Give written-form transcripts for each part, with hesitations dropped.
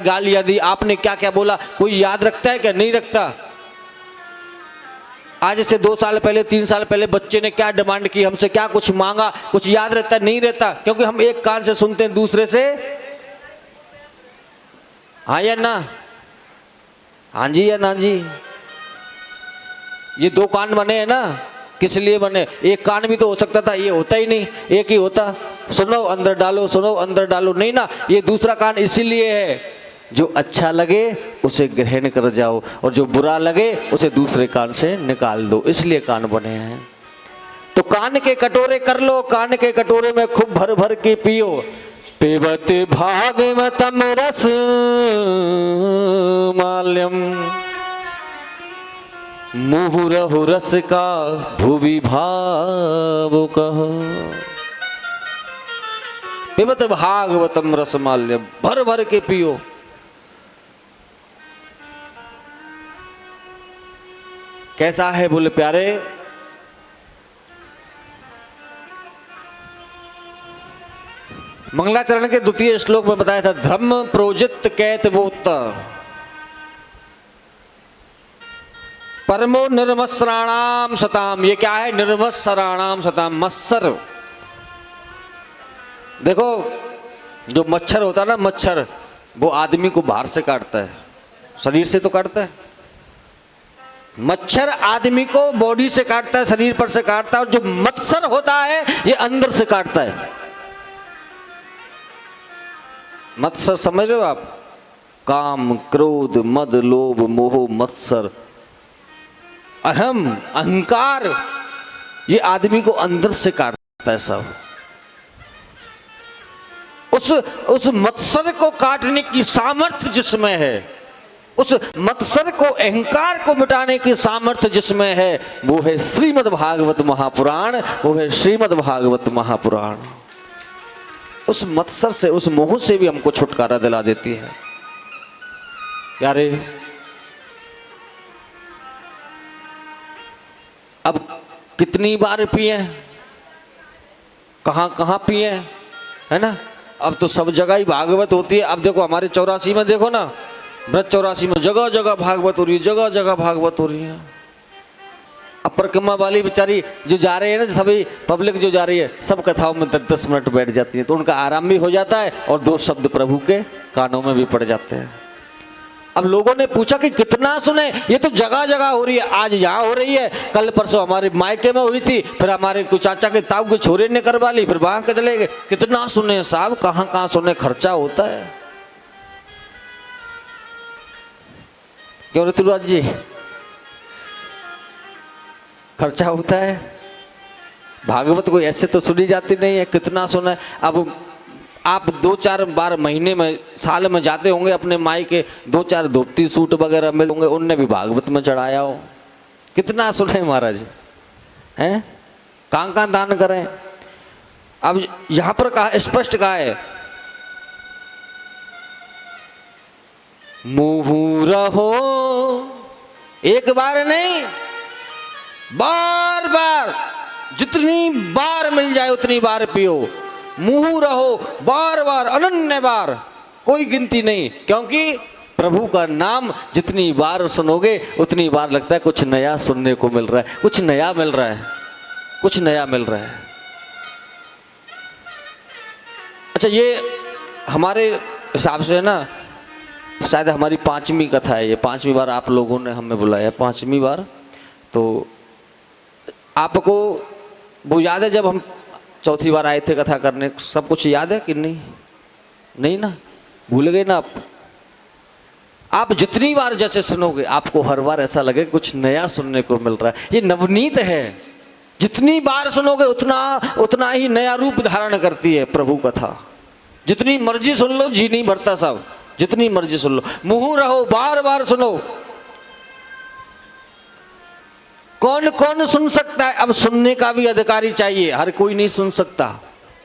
गालियां दी, आपने क्या क्या बोला, कोई याद रखता है क्या? नहीं रखता। आज से 2 साल पहले 3 साल पहले बच्चे ने क्या डिमांड की हमसे, क्या कुछ मांगा, कुछ याद रहता है? नहीं रहता, क्योंकि हम एक कान से सुनते हैं, दूसरे से हाँ या ना, हाँ जी या ना जी। ये 2 कान बने हैं ना, किस लिए बने? एक कान भी तो हो सकता था, ये होता ही नहीं, एक ही होता। सुनो अंदर डालो, सुनो अंदर डालो, नहीं ना, ये दूसरा कान इसीलिए है जो अच्छा लगे उसे ग्रहण कर जाओ और जो बुरा लगे उसे दूसरे कान से निकाल दो, इसलिए कान बने हैं। तो कान के कटोरे कर लो, कान के कटोरे में खूब भर भर के पियो। पिबत भागवतम रस माल्यम मुहुरहु रस का भुवि भाव कहो। पिबत भागवतम रस माल्यम, भर भर के पियो। कैसा है बोले प्यारे? मंगलाचरण के 2 श्लोक में बताया था, धर्म प्रोजित कैतवोत्त परमो निर्मत्सराणाम सताम। ये क्या है? निर्मत्सराणाम सताम, मत्सर। देखो जो मच्छर होता है ना, मच्छर वो आदमी को बाहर से काटता है, शरीर से तो काटता है। मच्छर आदमी को बॉडी से काटता है, शरीर पर से काटता है, और जो मत्सर होता है ये अंदर से काटता है। मत्सर समझ रहे हो आप? काम, क्रोध, मद, लोभ, मोह, मत्सर, अहम, अहंकार, ये आदमी को अंदर से काटता है सब। उस मत्सर को काटने की सामर्थ्य जिसमें है, उस मत्सर को, अहंकार को मिटाने की सामर्थ्य जिसमें है, वो है श्रीमद् भागवत महापुराण, वो है श्रीमद् भागवत महापुराण। उस मत्सर से, उस मोह से भी हमको छुटकारा दिला देती है। यारे अब कितनी बार पिए, कहां कहां पिए, है ना? अब तो सब जगह ही भागवत होती है। अब देखो हमारे 84 में देखो ना, व्रत 84 में जगह जगह भागवत हो रही है, जगह जगह भागवत हो रही है। अब परिक्रमा वाली बेचारी जो जा रहे हैं ना, सभी पब्लिक जो जा रही है, सब कथाओं में 10-10 मिनट बैठ जाती है, तो उनका आराम भी हो जाता है और 2 शब्द प्रभु के कानों में भी पड़ जाते हैं। अब लोगों ने पूछा कि कितना सुने, ये तो जगह जगह हो रही है, आज यहाँ हो रही है, कल परसों हमारे मायके में हुई थी, फिर हमारे कुछ चाचा के ताऊ के छोरे ने करवा ली, फिर वहां के चले गए। कितना सुने साहब, कहाँ कहाँ सुने, खर्चा होता है। क्यों ऋतुराज जी? खर्चा होता है। भागवत कोई ऐसे तो सुनी जाती नहीं है, कितना सुना है। अब आप 2-4 बार महीने में, साल में जाते होंगे अपने माई के, 2-4 धोती सूट वगैरह मिल होंगे, उनने भी भागवत में चढ़ाया हो। कितना सुने महाराज, हैं? कहाँ कहाँ दान करें। अब यहां पर कहा, स्पष्ट कहा है, मुहुरहो, एक बार नहीं, बार बार, जितनी बार मिल जाए उतनी बार पियो। मुँह रहो, बार बार, अनन्य बार, कोई गिनती नहीं। क्योंकि प्रभु का नाम जितनी बार सुनोगे उतनी बार लगता है कुछ नया सुनने को मिल रहा है, कुछ नया मिल रहा है, कुछ नया मिल रहा है। अच्छा, ये हमारे हिसाब से है ना, शायद हमारी 5वीं कथा है ये, 5वीं बार आप लोगों ने हमें बुलाया, 5वीं बार। तो आपको वो याद है जब हम 4थी बार आए थे कथा करने, सब कुछ याद है कि नहीं? नहीं ना, भूल गए ना आप? आप जितनी बार जैसे सुनोगे आपको हर बार ऐसा लगे कुछ नया सुनने को मिल रहा है। ये नवनीत है, जितनी बार सुनोगे उतना ही नया रूप धारण करती है प्रभु कथा। जितनी मर्जी सुन लो, जी नहीं भरता साहब, जितनी मर्जी सुन लो, मुँह रहो, बार बार सुनो। कौन कौन सुन सकता है? अब सुनने का भी अधिकारी चाहिए, हर कोई नहीं सुन सकता,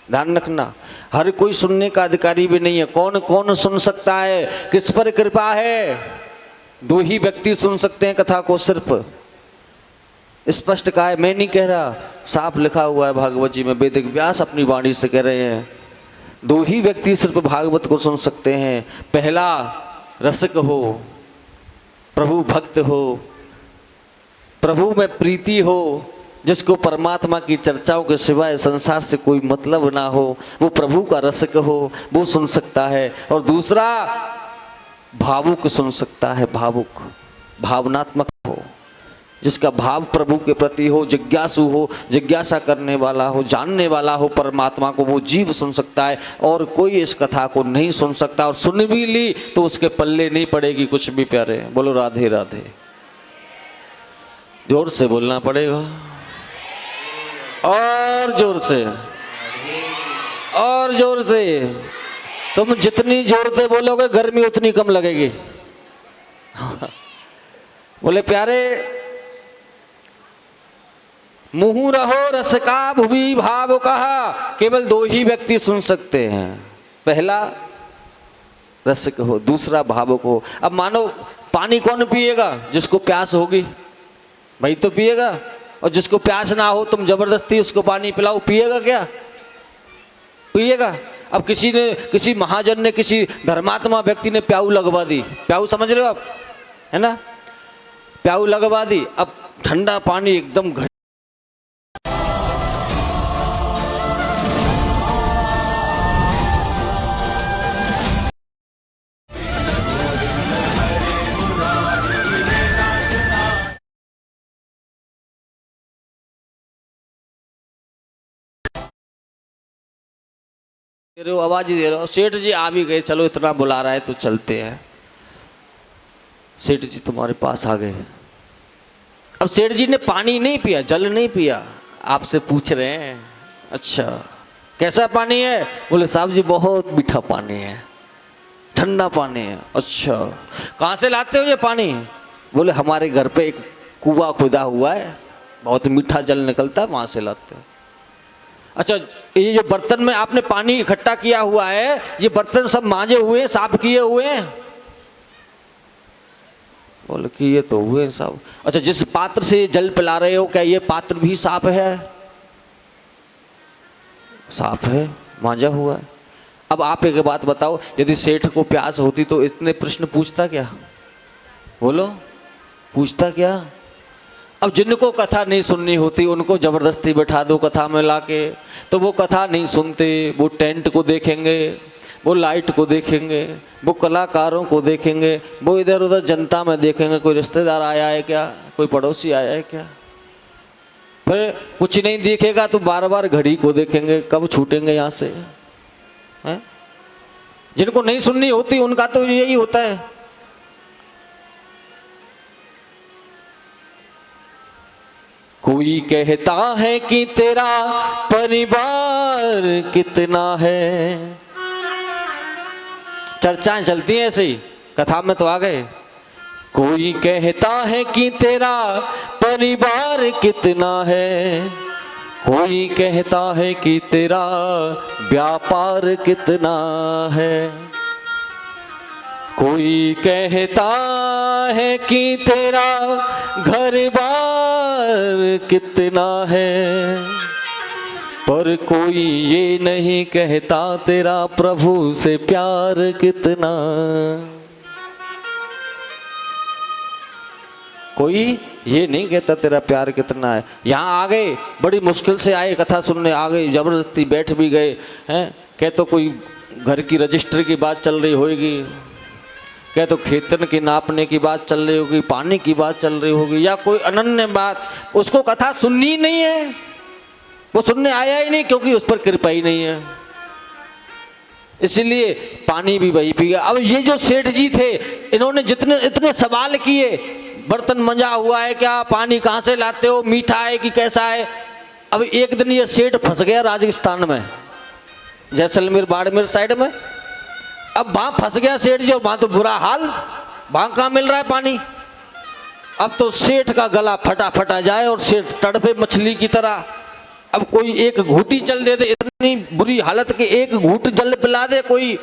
ध्यान रखना, हर कोई सुनने का अधिकारी भी नहीं है। कौन कौन सुन सकता है? किस पर कृपा है? 2 ही व्यक्ति सुन सकते हैं कथा को, सिर्फ। स्पष्ट कहा है, मैं नहीं कह रहा, साफ लिखा हुआ है भागवत जी में। वेद व्यास अपनी वाणी से कह रहे हैं 2 ही व्यक्ति सिर्फ भागवत को सुन सकते हैं। पहला रसिक हो, प्रभु भक्त हो, प्रभु में प्रीति हो, जिसको परमात्मा की चर्चाओं के सिवाय संसार से कोई मतलब ना हो, वो प्रभु का रसिक हो, वो सुन सकता है। और दूसरा भावुक सुन सकता है, भावुक, भावनात्मक हो, जिसका भाव प्रभु के प्रति हो, जिज्ञासु हो, जिज्ञासा करने वाला हो, जानने वाला हो परमात्मा को, वो जीव सुन सकता है। और कोई इस कथा को नहीं सुन सकता, और सुन भी ली तो उसके पल्ले नहीं पड़ेगी कुछ भी। प्यारे बोलो राधे राधे, जोर से बोलना पड़ेगा, और जोर से, और जोर से। तुम जितनी जोर से बोलोगे गर्मी उतनी कम लगेगी। बोले प्यारे, मुहु रहो रस का भुवि भाव कहा, केवल दो ही व्यक्ति सुन सकते हैं। पहला रसिक हो, दूसरा भावुक हो। अब मानो पानी कौन पिएगा? जिसको प्यास होगी भाई तो पिएगा, और जिसको प्यास ना हो तुम जबरदस्ती उसको पानी पिलाओ, पिएगा क्या? पिएगा। अब किसी महाजन ने, किसी धर्मात्मा व्यक्ति ने प्याऊ लगवा दी, प्याऊ समझ रहे हो आप, है ना, प्याऊ लगवा दी। अब ठंडा पानी एकदम दे रहे हो, आवाज ही दे रहे हो। सेठ जी आ भी गए, चलो इतना बुला रहा है तो चलते हैं। सेठ जी तुम्हारे पास आ गए। अब सेठ जी ने पानी नहीं पिया, जल नहीं पिया, आपसे पूछ रहे हैं अच्छा कैसा पानी है? बोले साहब जी बहुत मीठा पानी है, ठंडा पानी है। अच्छा कहाँ से लाते हो ये पानी? बोले हमारे घर पे एक कुआं खुदा हुआ है, बहुत मीठा जल निकलता है, वहां से लाते हैं। अच्छा ये जो बर्तन में आपने पानी इकट्ठा किया हुआ है, ये बर्तन सब मांजे हुए, साफ किए हुए हैं? बोले कि ये तो हुए साहब। अच्छा जिस पात्र से जल पिला रहे हो, क्या ये पात्र भी साफ है? साफ है, मांजा हुआ है। अब आप एक बात बताओ, यदि सेठ को प्यास होती तो इतने प्रश्न पूछता क्या? बोलो पूछता क्या? अब जिनको कथा नहीं सुननी होती उनको जबरदस्ती बैठा दो कथा में लाके, तो वो कथा नहीं सुनते, वो टेंट को देखेंगे, वो लाइट को देखेंगे, वो कलाकारों को देखेंगे, वो इधर उधर जनता में देखेंगे, कोई रिश्तेदार आया है क्या, कोई पड़ोसी आया है क्या। फिर कुछ नहीं दिखेगा तो बार बार घड़ी को देखेंगे, कब छूटेंगे यहाँ से, है? जिनको नहीं सुननी होती उनका तो यही होता है। कोई कहता है कि तेरा परिवार कितना है, चर्चाएं चलती हैं ऐसे ही, कथा में तो आ गए। कोई कहता है कि तेरा परिवार कितना है, कोई कहता है कि तेरा व्यापार कितना है, कोई कहता है कि तेरा घर बार कितना है, पर कोई ये नहीं कहता तेरा प्रभु से प्यार कितना। कोई ये नहीं कहता तेरा प्यार कितना है। यहाँ आ गए, बड़ी मुश्किल से आए, कथा सुनने आ गए, जबरदस्ती बैठ भी गए हैं। कह तो कोई घर की रजिस्ट्री की बात चल रही होगी, क्या तो खेतन की नापने की बात चल रही होगी, पानी की बात चल रही होगी, या कोई अनन्य बात, उसको कथा सुननी ही नहीं है, वो सुनने आया ही नहीं, क्योंकि उस पर कृपा ही नहीं है, इसलिए पानी भी वही पी गया। अब ये जो सेठ जी थे, इन्होंने जितने इतने सवाल किए, बर्तन मंजा हुआ है क्या, पानी कहाँ से लाते हो, मीठा है कि कैसा है। अब एक दिन ये सेठ फंस गया राजस्थान में, जैसलमेर बाड़मेर साइड में। अब वहां फंस गया सेठ जी, और वहां तो बुरा हाल, वहां कहाँ मिल रहा है पानी। अब तो सेठ का गला फटा फटा जाए और सेठ तड़पे मछली की तरह। अब कोई एक घूंटी जल दे दे, इतनी बुरी हालत के एक घूंट जल पिला दे कोई।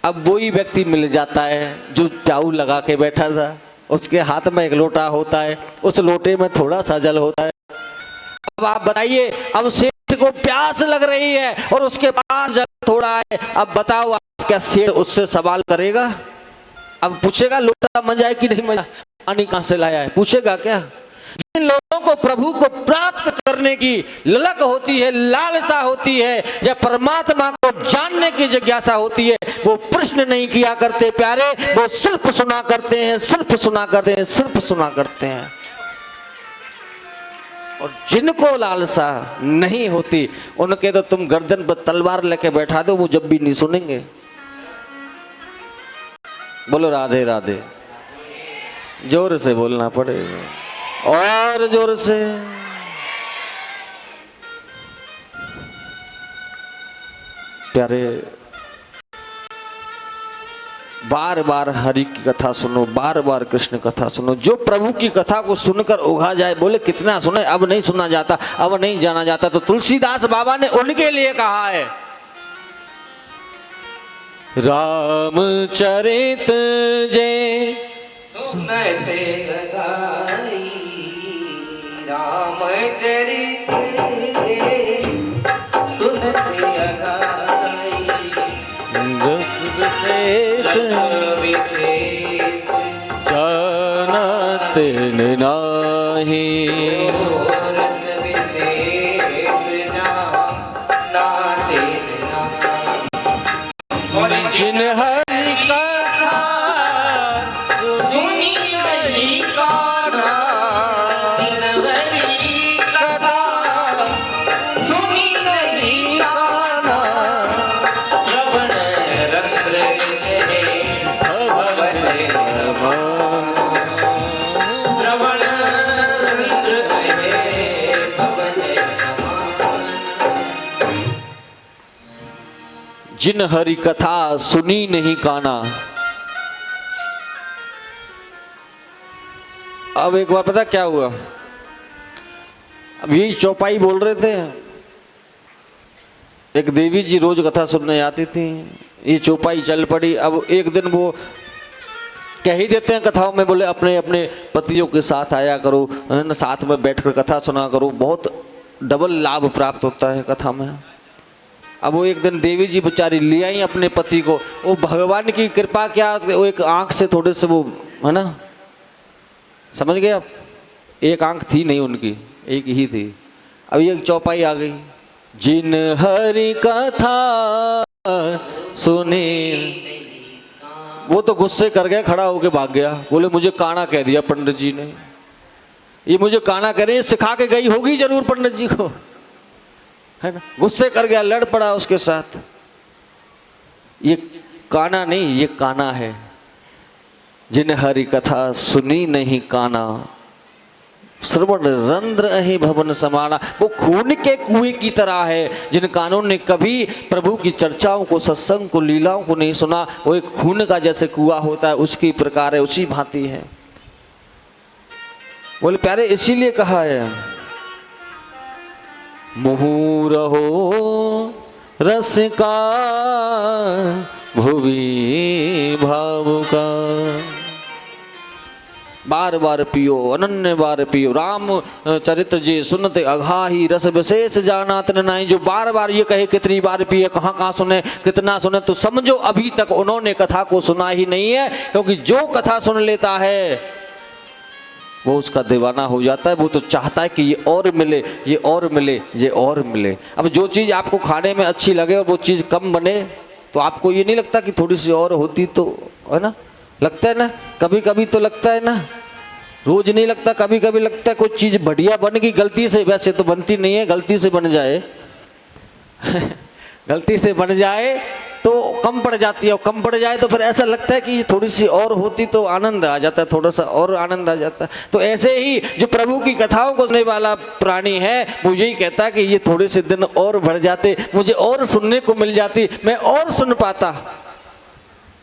अब वही व्यक्ति मिल जाता है जो प्याऊ लगा के बैठा था, उसके हाथ में एक लोटा होता है, उस लोटे में थोड़ा सा जल होता है। अब आप बताइए, अब सेठ को प्यास लग रही है और उसके पास जल थोड़ा है, अब बताओ आप क्या सेठ उससे सवाल करेगा? अब पूछेगा लोटा मजा है कि नहीं मजा, पानी कहां से लाया है, पूछेगा क्या? जिन लोगों को प्रभु को प्राप्त करने की ललक होती है, लालसा होती है, या परमात्मा को जानने की जिज्ञासा होती है, वो प्रश्न नहीं किया करते प्यारे, वो सिर्फ सुना करते हैं, सिर्फ सुना करते हैं, सिर्फ सुना करते हैं। और जिनको लालसा नहीं होती उनके तो तुम गर्दन पर तलवार लेके बैठा दो, वो जब भी नहीं सुनेंगे। बोलो राधे राधे, जोर से बोलना पड़ेगा और जोर से। प्यारे, बार बार हरि की कथा सुनो, बार बार कृष्ण कथा सुनो। जो प्रभु की कथा को सुनकर उघा जाए, बोले कितना सुने, अब नहीं सुना जाता, अब नहीं जाना जाता, तो तुलसीदास बाबा ने उनके लिए कहा है, रामचरित जे सुनते अगाई, रामचरित जे सुनते अगाई, रस विशेष जानत नाही, रस विशेष जानते नाही। जिन हरि कथा सुनी नहीं काना, जिन हरि कथा सुनी नहीं काना, श्रवण रंध्र है भवन समान, श्रवण रंध्र है भवन समान। जिन हरि कथा सुनी नहीं काना। अब एक बार पता क्या हुआ, अब यही चौपाई बोल रहे थे, एक देवी जी रोज कथा सुनने आती थी, ये चौपाई चल पड़ी। अब एक दिन वो कह ही देते हैं कथाओं में, बोले अपने अपने पतियों के साथ आया करो, साथ में बैठकर कथा सुना करो, बहुत डबल लाभ प्राप्त होता है कथा में। अब वो एक दिन देवी जी बेचारी ले आई अपने पति को, वो भगवान की कृपा क्या, वो एक आंख से थोड़े से वो है ना, समझ गए आप, एक आंख थी नहीं उनकी, एक ही थी। अब ये चौपाई आ गई, जिन हरि कथा सुने, वो तो गुस्से कर गया, खड़ा होके भाग गया, बोले मुझे काना कह दिया पंडित जी ने, ये मुझे काना कह रहे हैं, सिखा के गई होगी जरूर पंडित जी को, है ना, गुस्से कर गया, लड़ पड़ा उसके साथ। ये काना नहीं, ये काना है। जिन हरि कथा सुनी नहीं काना, श्रवण रंध्र अहि भवन समाना। वो खून के कुएं की तरह है, जिन कानों ने कभी प्रभु की चर्चाओं को, सत्संग को, लीलाओं को नहीं सुना, वो एक खून का जैसे कुआं होता है, उसकी प्रकार है, उसी भांति है। बोले प्यारे, इसीलिए कहा है, मुहुरहो रसिका भुवि भावुका। बार बार पियो, अनन्य बार पियो, राम चरित्र जी सुनते अघाही, रस विशेष जानात नहीं। जो बार बार ये कहे कितनी बार पिए, कहाँ कहाँ सुने, कितना सुने, तो समझो अभी तक उन्होंने कथा को सुना ही नहीं है। क्योंकि जो कथा सुन लेता है वो उसका दीवाना हो जाता है, वो तो चाहता है कि ये और मिले, ये और मिले, ये और मिले। अब जो चीज़ आपको खाने में अच्छी लगे और वो चीज़ कम बने, तो आपको ये नहीं लगता कि थोड़ी सी और होती तो, है ना, लगता है ना, कभी कभी तो लगता है ना, रोज नहीं लगता, कभी कभी लगता है कोई चीज़ बढ़िया बन गई गलती से, वैसे तो बनती नहीं है, गलती से बन जाए गलती से बन जाए तो कम पड़ जाती है, और कम पड़ जाए तो फिर ऐसा लगता है कि थोड़ी सी और होती तो आनंद आ जाता है, थोड़ा सा और आनंद आ जाता है। तो ऐसे ही जो प्रभु की कथाओं को सुनने वाला प्राणी है, वो यही कहता है कि ये थोड़े से दिन और बढ़ जाते, मुझे और सुनने को मिल जाती, मैं और सुन पाता।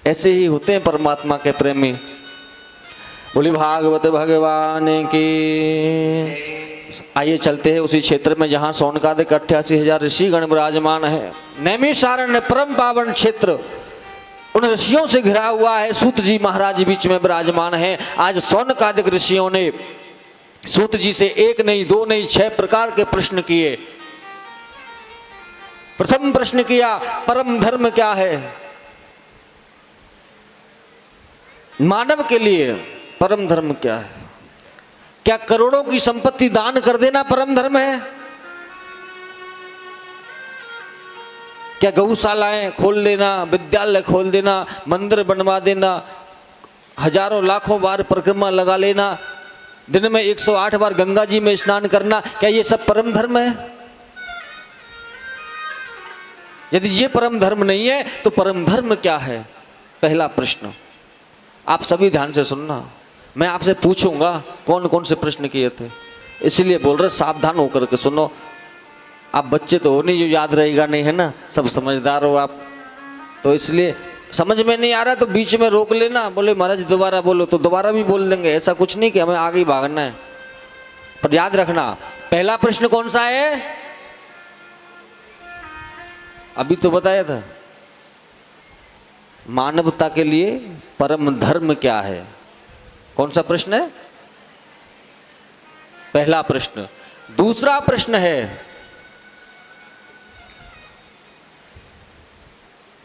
ऐसे ही होते हैं परमात्मा के प्रेमी। बोली भागवत भगवान की। आइए चलते हैं उसी क्षेत्र में जहां सौनकादिक 88,000 ऋषि गण विराजमान है। नैमिषारण्य परम पावन क्षेत्र उन ऋषियों से घिरा हुआ है। सूत जी महाराज बीच में विराजमान है। आज सौनकादिक ऋषियों ने सूत जी से 1 नहीं 2 नहीं 6 प्रकार के प्रश्न किए। प्रथम प्रश्न किया, परम धर्म क्या है? मानव के लिए परम धर्म क्या है? क्या करोड़ों की संपत्ति दान कर देना परम धर्म है? क्या गौशालाएं खोल देना, विद्यालय खोल देना, मंदिर बनवा देना, हजारों लाखों बार परिक्रमा लगा लेना, दिन में 108 बार गंगा जी में स्नान करना, क्या ये सब परम धर्म है? यदि ये परम धर्म नहीं है तो परम धर्म क्या है? पहला प्रश्न आप सभी ध्यान से सुनना, मैं आपसे पूछूंगा कौन कौन से प्रश्न किए थे, इसीलिए बोल रहे सावधान होकर के सुनो। आप बच्चे तो हो नहीं जो याद रहेगा नहीं, है ना, सब समझदार हो आप, तो इसलिए समझ में नहीं आ रहा तो बीच में रोक लेना, बोले महाराज दोबारा बोलो तो दोबारा भी बोल देंगे, ऐसा कुछ नहीं कि हमें आगे ही भागना है। पर याद रखना पहला प्रश्न कौन सा है? अभी तो बताया था, मानवता के लिए परम धर्म क्या है? कौन सा प्रश्न है? पहला प्रश्न। दूसरा प्रश्न है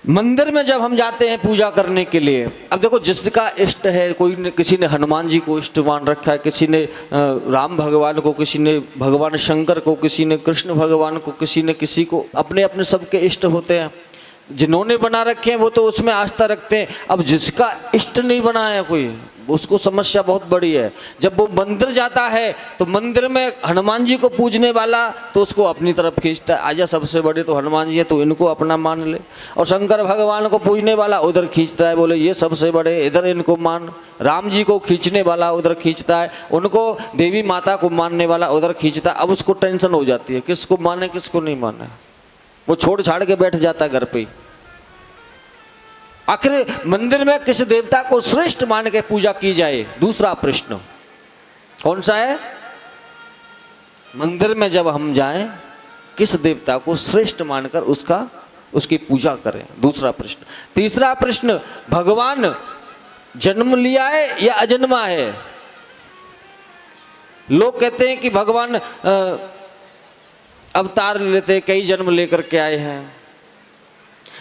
मंदिर में जब हम जाते हैं पूजा करने के लिए, अब देखो जिसका इष्ट है, कोई ने किसी ने हनुमान जी को इष्ट मान रखा है, किसी ने राम भगवान को, किसी ने भगवान शंकर को, किसी ने कृष्ण भगवान को, किसी ने किसी को, अपने अपने सबके इष्ट होते हैं। जिन्होंने बना रखे हैं वो तो उसमें आस्था रखते हैं। अब जिसका इष्ट नहीं बना है कोई, उसको समस्या बहुत बड़ी है। जब वो मंदिर जाता है तो मंदिर में हनुमान जी को पूजने वाला तो उसको अपनी तरफ खींचता है, आजा सबसे बड़े तो हनुमान जी है तो इनको अपना मान ले, और शंकर भगवान को पूजने वाला उधर खींचता है, बोले ये सबसे बड़े इधर इनको मान। राम जी को खींचने वाला उधर खींचता है, उनको देवी माता को मानने वाला उधर खींचता है। अब उसको टेंशन हो जाती है किसको माने किसको नहीं माने, वो छोड़ छाड़ के बैठ जाता है घर पे। आखिर मंदिर में किस देवता को श्रेष्ठ मान के पूजा की जाए? दूसरा प्रश्न कौन सा है? मंदिर में जब हम जाएं किस देवता को श्रेष्ठ मानकर उसकी पूजा करें? दूसरा प्रश्न। तीसरा प्रश्न, भगवान जन्म लिया है या अजन्मा है? लोग कहते हैं कि भगवान अवतार लेते, कई जन्म लेकर के आए हैं।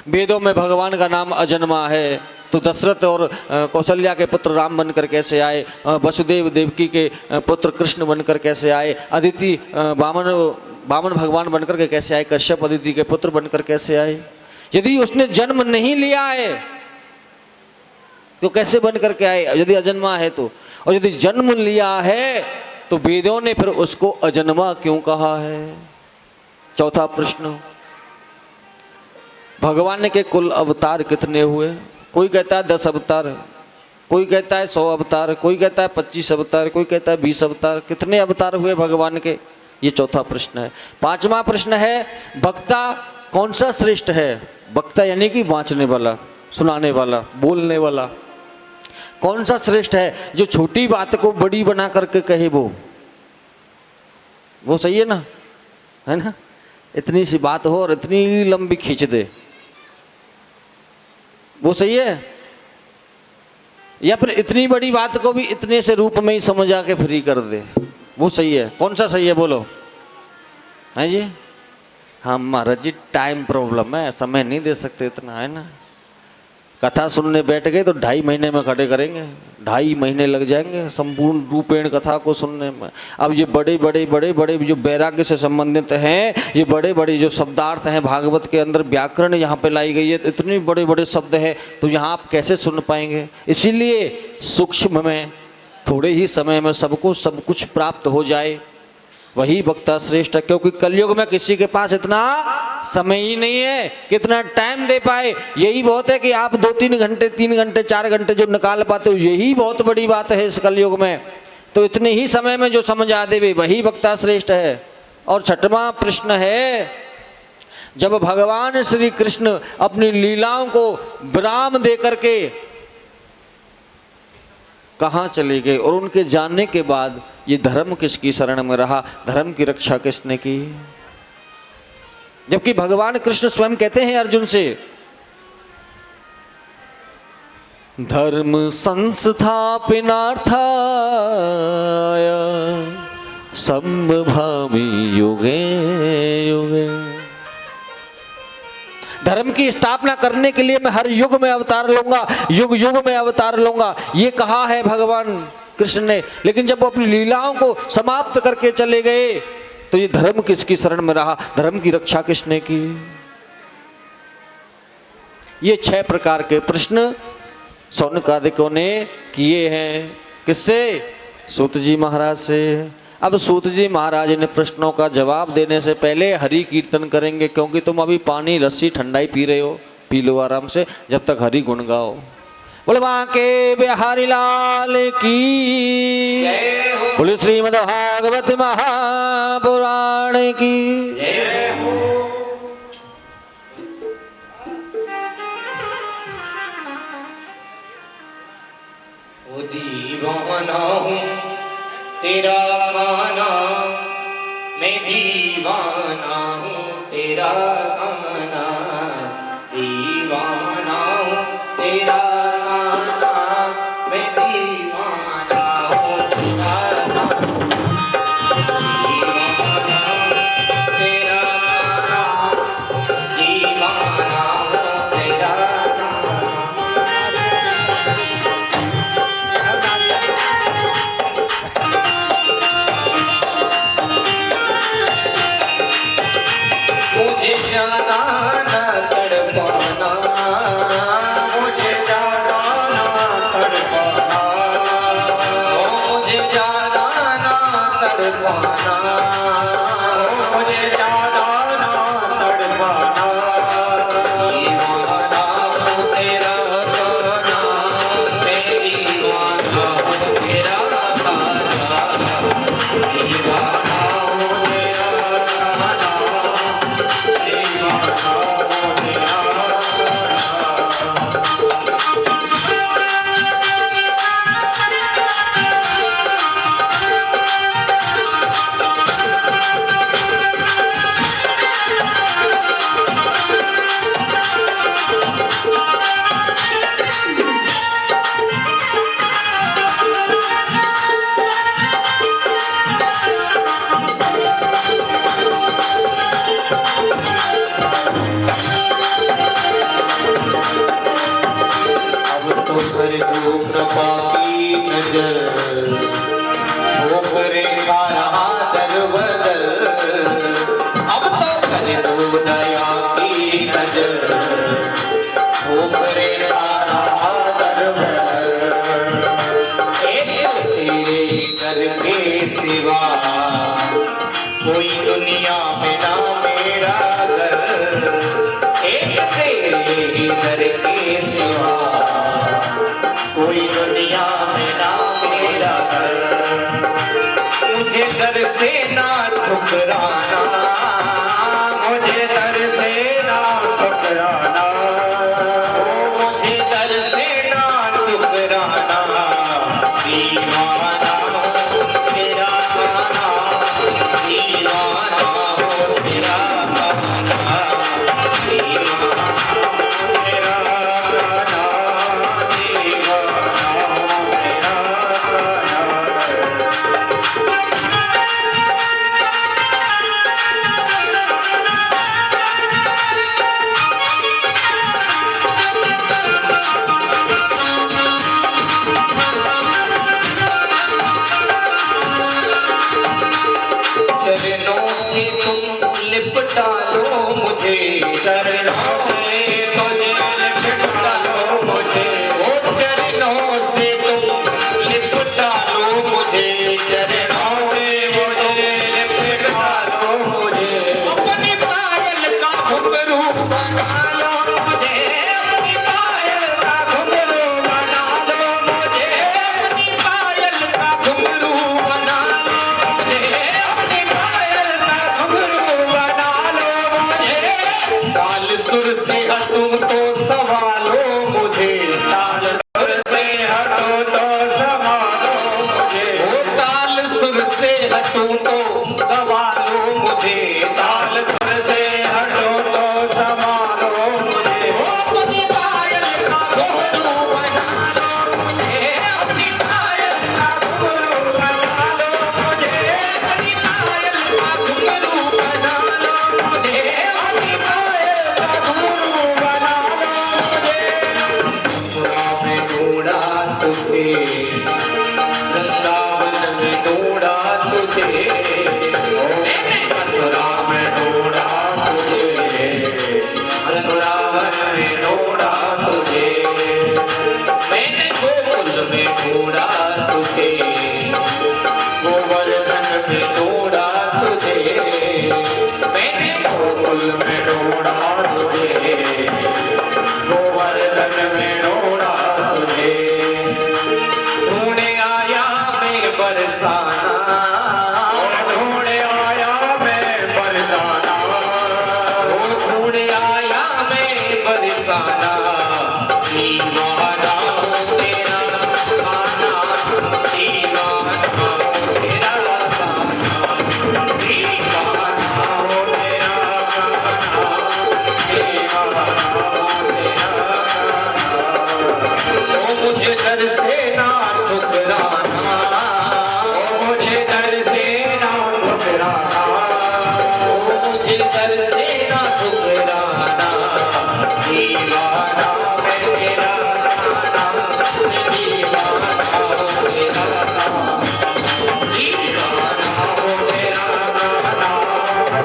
वेदों में भगवान का नाम अजन्मा है, तो दशरथ और कौशल्या के पुत्र राम बनकर कैसे आए? वसुदेव देवकी के पुत्र कृष्ण बनकर कैसे आए? अदिति वामन भगवान बनकर के कैसे आए? कश्यप अदिति के पुत्र बनकर कैसे आए? यदि उसने जन्म नहीं लिया है तो कैसे बनकर के आए यदि अजन्मा है तो? और यदि जन्म लिया है तो वेदों ने फिर उसको अजन्मा क्यों कहा है? चौथा प्रश्न, भगवान के कुल अवतार कितने हुए? कोई कहता है 10 अवतार, कोई कहता है 100 अवतार, कोई कहता है 25 अवतार, कोई कहता है 20 अवतार। कितने अवतार हुए भगवान के? ये चौथा प्रश्न है। पांचवा प्रश्न है, वक्ता कौन सा श्रेष्ठ है? वक्ता यानी कि वाँचने वाला, सुनाने वाला, बोलने वाला, कौन सा श्रेष्ठ है? जो छोटी बात को बड़ी बना करके कहे वो सही है ना, है ना? इतनी सी बात हो और इतनी लंबी खींच दे, वो सही है? या फिर इतनी बड़ी बात को भी इतने से रूप में ही समझ आके फ्री कर दे, वो सही है? कौन सा सही है बोलो? है जी? हाँ महाराज जी टाइम प्रॉब्लम है, समय नहीं दे सकते इतना, है ना? कथा सुनने बैठ गए तो 2.5 महीने में खड़े करेंगे, 2.5 महीने लग जाएंगे संपूर्ण रूपेण कथा को सुनने में। अब ये बड़े बड़े जो वैराग्य से संबंधित हैं, ये बड़े बड़े जो शब्दार्थ हैं भागवत के अंदर, व्याकरण यहाँ पे लाई गई है, तो इतने बड़े बड़े शब्द हैं, तो यहाँ आप कैसे सुन पाएंगे? इसीलिए सूक्ष्म में थोड़े ही समय में सबको सब कुछ प्राप्त हो जाए, वही वक्ता श्रेष्ठ है। क्योंकि कलयुग में किसी के पास इतना समय ही नहीं है, कितना टाइम दे पाए। यही बहुत है कि आप 2-3 घंटे, 3 घंटे, 4 घंटे जो निकाल पाते हो, यही बहुत बड़ी बात है इस कलयुग में। तो इतने ही समय में जो समझ आ दे वही वक्ता श्रेष्ठ है। और छठवां प्रश्न है, जब भगवान श्री कृष्ण अपनी लीलाओं को विराम दे करके कहाँ चले गए, और उनके जाने के बाद ये धर्म किसकी शरण में रहा? धर्म की रक्षा किसने की? जबकि भगवान कृष्ण स्वयं कहते हैं अर्जुन से, धर्म संस्थापनार्थाय संभवामि युगे युगे। धर्म की स्थापना करने के लिए मैं हर युग में अवतार लूंगा, युग युग में अवतार लूंगा, ये कहा है भगवान कृष्ण ने। लेकिन जब वो अपनी लीलाओं को समाप्त करके चले गए तो ये धर्म किसकी शरण में रहा, धर्म की रक्षा किसने की? ये 6 प्रकार के प्रश्न शौनकादिकों ने किए हैं। किससे? सूत जी महाराज से। अब सूत जी महाराज ने प्रश्नों का जवाब देने से पहले हरि कीर्तन करेंगे, क्योंकि तुम अभी पानी लस्सी ठंडाई पी रहे हो, पी लो आराम से जब तक हरि गुण गाओ। बोले वहां के बिहारी लाल की, बोले श्रीमद् भागवत महापुराण की। ओ दीवाना हूँ तेरा गाना, मैं दीवाना हूँ तेरा गाना, दीवाना हूँ तेरा गाना, मैं दीवाना हूँ तेरा गाना, दीवाना हूँ तेरा गाना, दीवाना हूँ तेरा गाना। मुझे जाना न तड़पाना, मुझे जाना न तड़पाना, मुझे जाना न तड़पाना, मुझे जाना न तड़पाना, दीवाना हूँ तेरा गाना, मैं दीवाना हूँ तेरा गाना, दीवाना हूँ तेरा गाना, कृपा की नजर वो करे रहा दर बदल, अब तो कर दो दया की नजर वो करे रहा दर बदल, एक तेरे दर के सिवा कोई दुनिया में ना मेरा घर, एक तेरे दर के सिवा कोई दुनिया में ना मेरा घर, मुझे दर से ना ठुकराना, मुझे दर से ना ठुकराना, मुझे दर से ना ठुकराना, दीवाना हो तेरा गाना, दीवाना हो तेरा गाना, दीवाना हो तेरा गाना, चरणों से तुम लिपटा लो मुझे, चरणों से तुझे लिपटा लो मुझे, ओ चरणों से तुम लिपटा लो मुझे, चरणों से मुझे लिपटा लो मुझे, अपनी पायल का घुंघरू बना लो मुझे, अपनी पायल का घुंघरू बना लो मुझे, अपनी पायल का घुंघरू बना लो मुझे, अपनी पायल का घुंघरू बना लो मुझे, ताल सुर से हटो तो संभालो मुझे, ताल सुर से हटो तो संभालो मुझे, ओ ताल सुर से हटो तो संभालो मुझे, ताल सुर से हटो तो संभालो मुझे, ओ अपनी पायल का घुंघरू बना लो मुझे, अपनी पायल का घुंघरू बना लो मुझे, अपनी पायल का घुंघरू बना लो मुझे, अपनी पायल का घुंघरू वृंदावन में ढूंढा तुझे, मैंने मथुरा में ढूंढा तुझे, वृंदावन में ढूंढा तुझे, मैंने गोकुल में ढूंढा तुझे, गोवर्धन में ढूंढा तुझे, मैंने गोकुल में ढूंढा तुझे, गोवर्धन में ढूंढा तुझे, ढूंढे आया मैं बरसाना, ढूंढे आया मैं बरसाना, ढूंढे आया मैं बरसाना, दीवाना हूँ तेरा गाना, दीवाना हूँ तेरा गाना, दीवाना हूँ तेरा गाना, दीवाना हूँ तेरा गाना। तो मुझे दर से ना ठुकराना, तो मुझे दर से ना ठुकराना, तो मुझे दर से ना ठुकराना, दीवाना मैं तेरा गाना, दीवाना हूँ तेरा गाना, दीवाना हूँ तेरा गाना,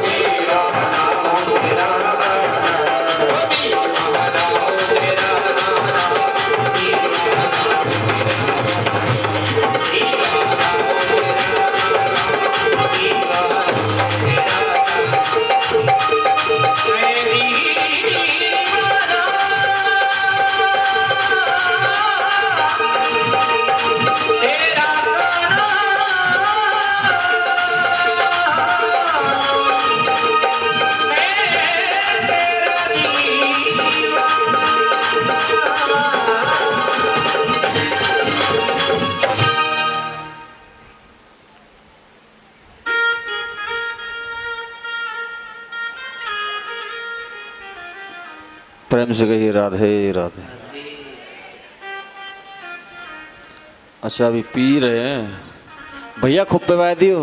दीवाना हूँ तेरा गाना, दीवाना हूँ तेरा गाना, प्रेम से कहिए राधे राधे। अच्छा अभी पी रहे हैं भैया, खूब पिवा दियो।